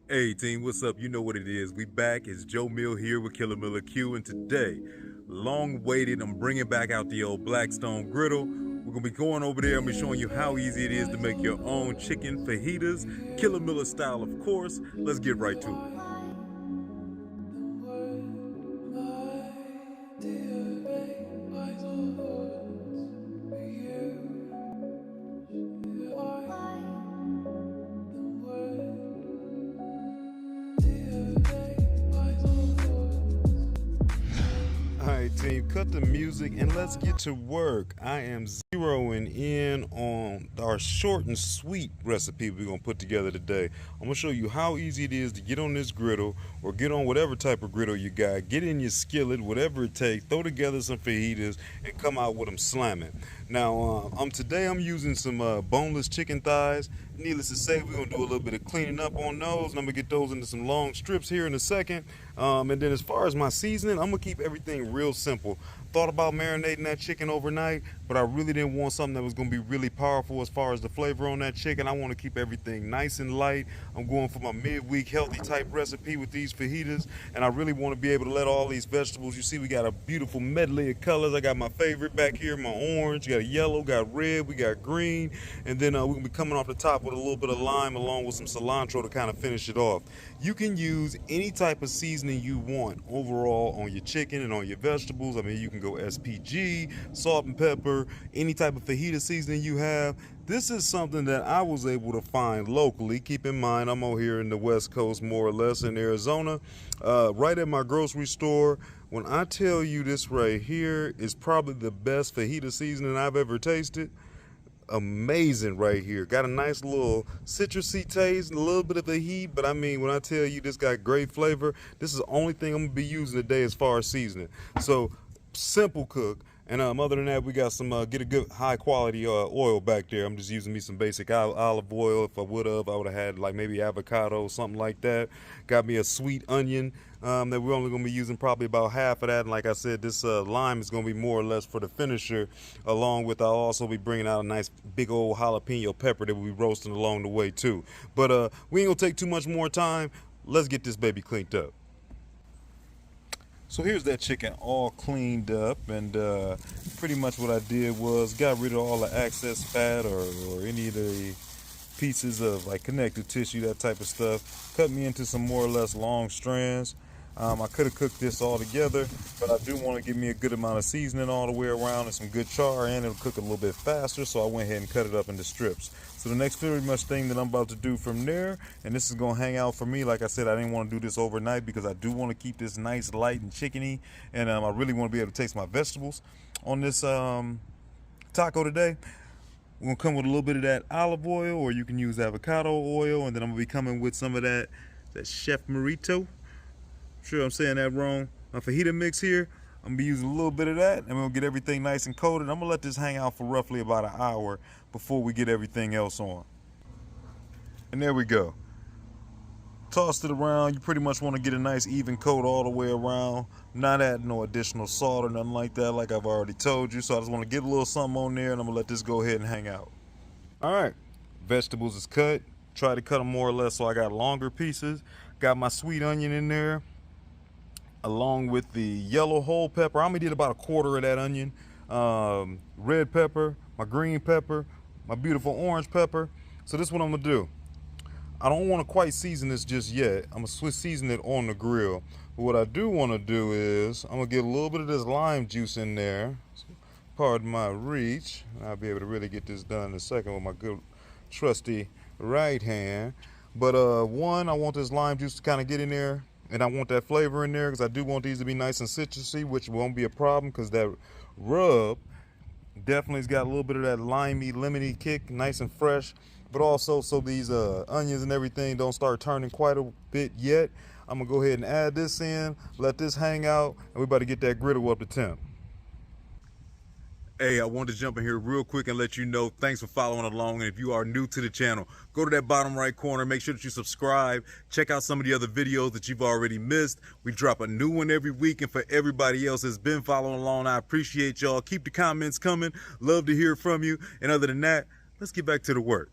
Hey team, what's up? You know what it is. We back. It's Joe Mill here with Killer Miller Q, and today, long waited, I'm bringing back out the old Blackstone Griddle. We're gonna be going over there. I'm gonna be showing you how easy it is to make your own chicken fajitas, Killer Miller style, of course. Let's get right to it. Alright team, cut the music and let's get to work. I am zeroing in on our short and sweet recipe we're going to put together today. I'm going to show you how easy it is to get on this griddle or get on whatever type of griddle you got. Get in your skillet, whatever it takes, throw together some fajitas and come out with them slamming. Now, today I'm using some boneless chicken thighs. Needless to say, we're going to do a little bit of cleaning up on those, and I'm going to get those into some long strips here in a second. And then as far as my seasoning, I'm going to keep everything real simple. Thought about marinating that chicken overnight, but I really didn't want something that was going to be really powerful as far as the flavor on that chicken. I want to keep everything nice and light. I'm going for my midweek healthy type recipe with these fajitas, and I really want to be able to let all these vegetables, you see we got a beautiful medley of colors. I got my favorite back here, my orange, got yellow, got red, we got green, and then we're going to be coming off the top with a little bit of lime along with some cilantro to kind of finish it off. You can use any type of seasoning you want overall on your chicken and on your vegetables. I mean, you can go SPG, salt and pepper, any type of fajita seasoning you have. This is something that I was able to find locally. Keep in mind, I'm over here in the West Coast, more or less in Arizona, right at my grocery store. When I tell you this right here is probably the best fajita seasoning I've ever tasted. Amazing right here. Got a nice little citrusy taste, a little bit of a heat, but I mean, when I tell you this got great flavor, this is the only thing I'm gonna be using today as far as seasoning. So simple cook. And other than that, we got some get a good high quality oil back there. I'm just using me some basic olive oil. If I would have had like maybe avocado, something like that. Got me a sweet onion that we're only going to be using probably about half of that. And like I said, this lime is going to be more or less for the finisher. Along with, I'll also be bringing out a nice big old jalapeno pepper that we'll be roasting along the way too. But we ain't going to take too much more time. Let's get this baby cleaned up. So here's that chicken all cleaned up, and pretty much what I did was got rid of all the excess fat or any of the pieces of like connective tissue, that type of stuff. Cut me into some more or less long strands. I could have cooked this all together, but I do want to give me a good amount of seasoning all the way around and some good char, and it'll cook a little bit faster, so I went ahead and cut it up into strips. So the next very much thing that I'm about to do from there, and this is going to hang out for me, like I said, I didn't want to do this overnight because I do want to keep this nice, light, and chickeny, and I really want to be able to taste my vegetables on this taco today. We're going to come with a little bit of that olive oil, or you can use avocado oil, and then I'm going to be coming with some of that Chef Marito. Sure I'm saying that wrong. My fajita mix here, I'm gonna be using a little bit of that, and we'll get everything nice and coated. I'm gonna let this hang out for roughly about an hour before we get everything else on. And there we go. Tossed it around. You pretty much want to get a nice even coat all the way around. Not adding no additional salt or nothing like that, like I've already told you. So I just want to get a little something on there, and I'm gonna let this go ahead and hang out. All right, vegetables is cut. Try to cut them more or less so I got longer pieces. Got my sweet onion in there, along with the yellow whole pepper. I'm gonna get about a quarter of that onion. Red pepper, my green pepper, my beautiful orange pepper. So this is what I'm gonna do. I don't want to quite season this just yet. I'm gonna season it on the grill. But what I do want to do is I'm gonna get a little bit of this lime juice in there. Pardon my reach. I'll be able to really get this done in a second with my good trusty right hand. But one, I want this lime juice to kind of get in there, and I want that flavor in there because I do want these to be nice and citrusy, which won't be a problem because that rub definitely has got a little bit of that limey, lemony kick, nice and fresh. But also, so these onions and everything don't start turning quite a bit yet, I'm gonna go ahead and add this in, let this hang out, and we're about to get that griddle up to temp. Hey, I wanted to jump in here real quick and let you know, thanks for following along. And if you are new to the channel, go to that bottom right corner, make sure that you subscribe, check out some of the other videos that you've already missed. We drop a new one every week, and for everybody else that's been following along, I appreciate y'all. Keep the comments coming, love to hear from you. And other than that, let's get back to the work.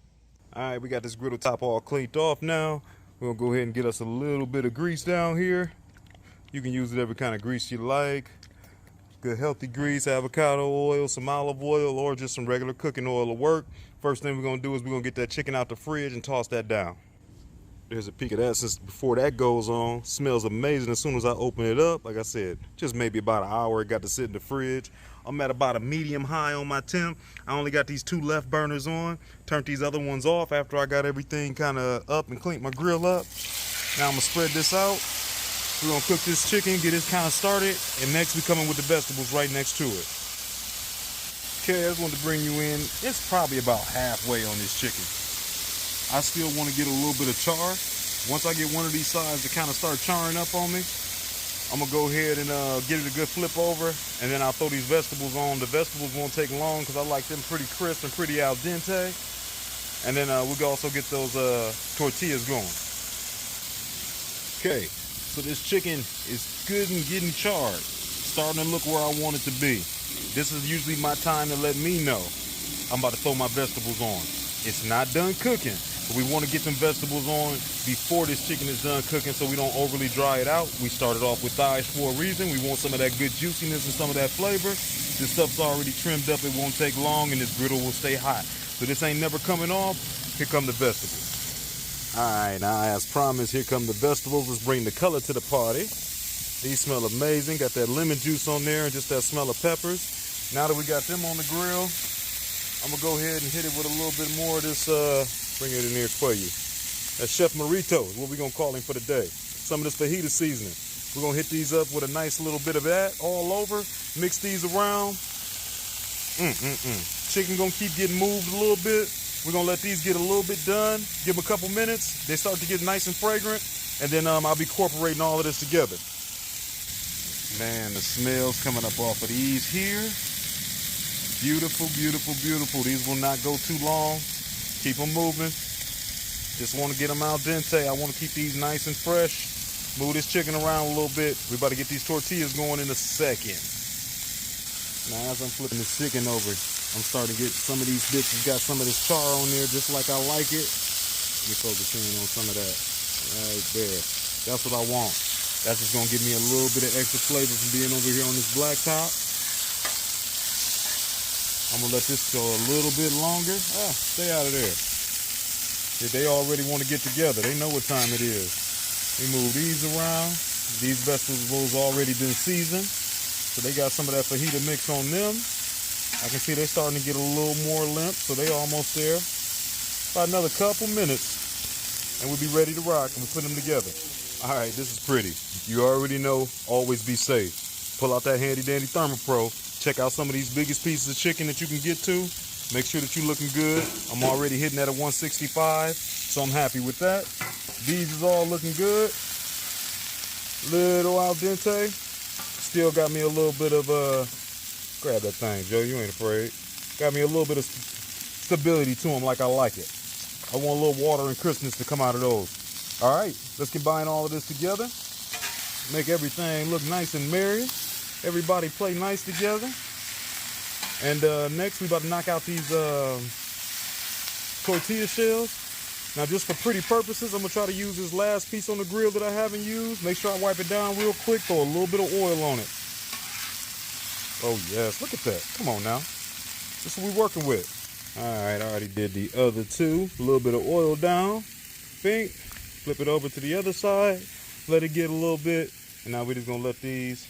All right, we got this griddle top all cleaned off now. We're gonna go ahead and get us a little bit of grease down here. You can use whatever kind of grease you like. Good healthy grease, avocado oil, some olive oil, or just some regular cooking oil will work. First thing we're gonna do is we're gonna get that chicken out the fridge and toss that down. There's a peek of that since before that goes on. Smells amazing as soon as I open it up. Like I said, just maybe about an hour it got to sit in the fridge. I'm at about a medium high on my temp. I only got these 2 left burners on. Turned these other ones off after I got everything kind of up and cleaned my grill up. Now I'm gonna spread this out. We're gonna cook this chicken, get it kind of started, and next we come in with the vegetables right next to it. Okay, I just wanted to bring you in. It's probably about halfway on this chicken. I still want to get a little bit of char. Once I get one of these sides to kind of start charring up on me, I'm gonna go ahead and get it a good flip over, and then I'll throw these vegetables on. The vegetables won't take long because I like them pretty crisp and pretty al dente. And then we can also get those tortillas going. Okay, so this chicken is good and getting charred. Starting to look where I want it to be. This is usually my time to let me know I'm about to throw my vegetables on. It's not done cooking, but we want to get them vegetables on before this chicken is done cooking so we don't overly dry it out. We started off with thighs for a reason. We want some of that good juiciness and some of that flavor. This stuff's already trimmed up. It won't take long, and this griddle will stay hot. So this ain't never coming off. Here come the vegetables. All right, now as promised, here come the vegetables. Let's bring the color to the party. These smell amazing. Got that lemon juice on there and just that smell of peppers. Now that we got them on the grill, I'm gonna go ahead and hit it with a little bit more of this, bring it in here for you. That's Chef Marito is what we're gonna call him for the day. Some of this fajita seasoning. We're gonna hit these up with a nice little bit of that all over. Mix these around. Chicken gonna keep getting moved a little bit. We're gonna let these get a little bit done. Give them a couple minutes. They start to get nice and fragrant. And then I'll be incorporating all of this together. Man, the smell's coming up off of these here. Beautiful, beautiful, beautiful. These will not go too long. Keep them moving. Just want to get them al dente. I want to keep these nice and fresh. Move this chicken around a little bit. We're about to get these tortillas going in a second. Now as I'm flipping this chicken over, I'm starting to get some of these bits. It's got some of this char on there just like I like it. Let me focus in on some of that. Right there. That's what I want. That's just going to give me a little bit of extra flavor from being over here on this black top. I'm going to let this go a little bit longer. Stay out of there. Yeah, they already want to get together. They know what time it is. We move these around. These vegetables already been seasoned. So they got some of that fajita mix on them. I can see they're starting to get a little more limp. So they almost there. About another couple minutes. And we'll be ready to rock and we'll put them together. All right, this is pretty. You already know, always be safe. Pull out that handy dandy ThermoPro. Check out some of these biggest pieces of chicken that you can get to. Make sure that you're looking good. I'm already hitting at a 165, so I'm happy with that. These is all looking good. Little al dente. Still got me a little bit of, grab that thing, Joe, you ain't afraid. Got me a little bit of stability to them like I like it. I want a little water and crispness to come out of those. All right, let's combine all of this together. Make everything look nice and merry. Everybody play nice together. And next, we about to knock out these tortilla shells. Now, just for pretty purposes, I'm going to try to use this last piece on the grill that I haven't used. Make sure I wipe it down real quick. Throw a little bit of oil on it. Oh, yes. Look at that. Come on now. This is what we're working with. All right, I already did the other two. A little bit of oil down. Bink. Flip it over to the other side. Let it get a little bit. And now we're just going to let these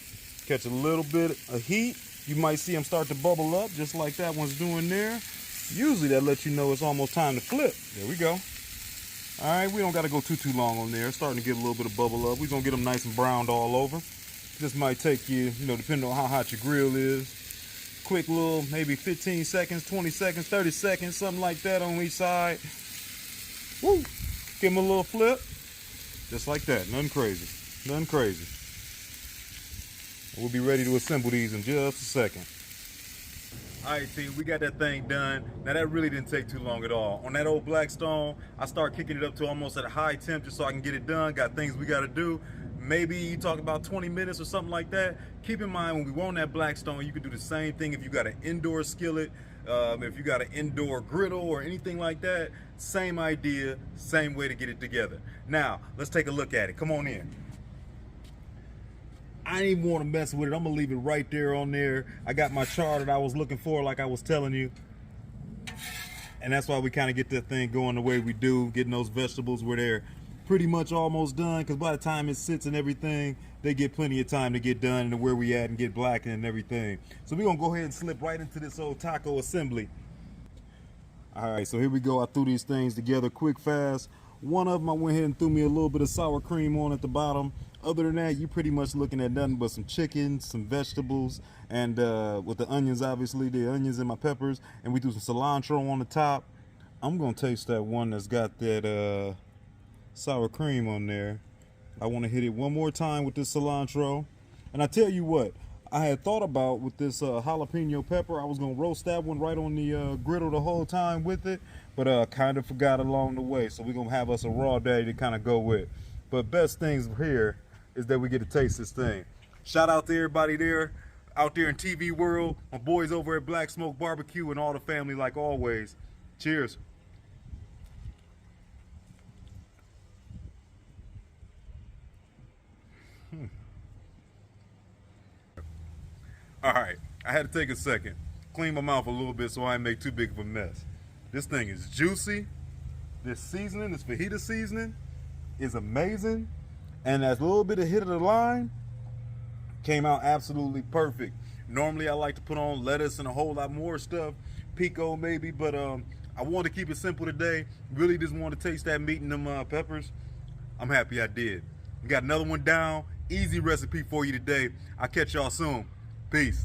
catch a little bit of heat. You might see them start to bubble up just like that one's doing there. Usually that lets you know it's almost time to flip. There we go. All right, we don't got to go too long on there. It's starting to get a little bit of bubble up. We're going to get them nice and browned all over. This might take you, depending on how hot your grill is. Quick little, maybe 15 seconds, 20 seconds, 30 seconds, something like that on each side. Woo! Give them a little flip. Just like that. Nothing crazy. Nothing crazy. We'll be ready to assemble these in just a second. All right, team, we got that thing done. Now, that really didn't take too long at all. On that old Blackstone, I start kicking it up to almost at a high temp just so I can get it done. Got things we got to do. Maybe you talk about 20 minutes or something like that. Keep in mind, when we were on that Blackstone, you can do the same thing if you got an indoor skillet. If you got an indoor griddle or anything like that, same idea, same way to get it together. Now, let's take a look at it. Come on in. I didn't even want to mess with it. I'm gonna leave it right there on there. I got my char that I was looking for, like I was telling you. And that's why we kind of get that thing going the way we do, getting those vegetables where they're pretty much almost done, because by the time it sits and everything, they get plenty of time to get done and where we at and get blackened and everything. So we're gonna go ahead and slip right into this old taco assembly. All right, so here we go. I threw these things together quick, fast. One of them, I went ahead and threw me a little bit of sour cream on at the bottom. Other than that, you're pretty much looking at nothing but some chicken, some vegetables, and with the onions, obviously, the onions and my peppers, and we threw some cilantro on the top. I'm gonna taste that one that's got that sour cream on there. I want to hit it one more time with this cilantro. And I tell you what, I had thought about with this jalapeno pepper, I was gonna roast that one right on the griddle the whole time with it, but kind of forgot along the way. So we're gonna have us a raw daddy to kind of go with. But best things here is that we get to taste this thing. Shout out to everybody there, out there in TV world, my boys over at Black Smoke Barbecue, and all the family like always. Cheers. All right, I had to take a second, clean my mouth a little bit so I didn't make too big of a mess. This thing is juicy. This seasoning, this fajita seasoning, is amazing. And that little bit of hit of the line came out absolutely perfect. Normally I like to put on lettuce and a whole lot more stuff, pico maybe, but I wanted to keep it simple today. Really just wanted to taste that meat and them peppers. I'm happy I did. We got another one down. Easy recipe for you today. I'll catch y'all soon. Peace.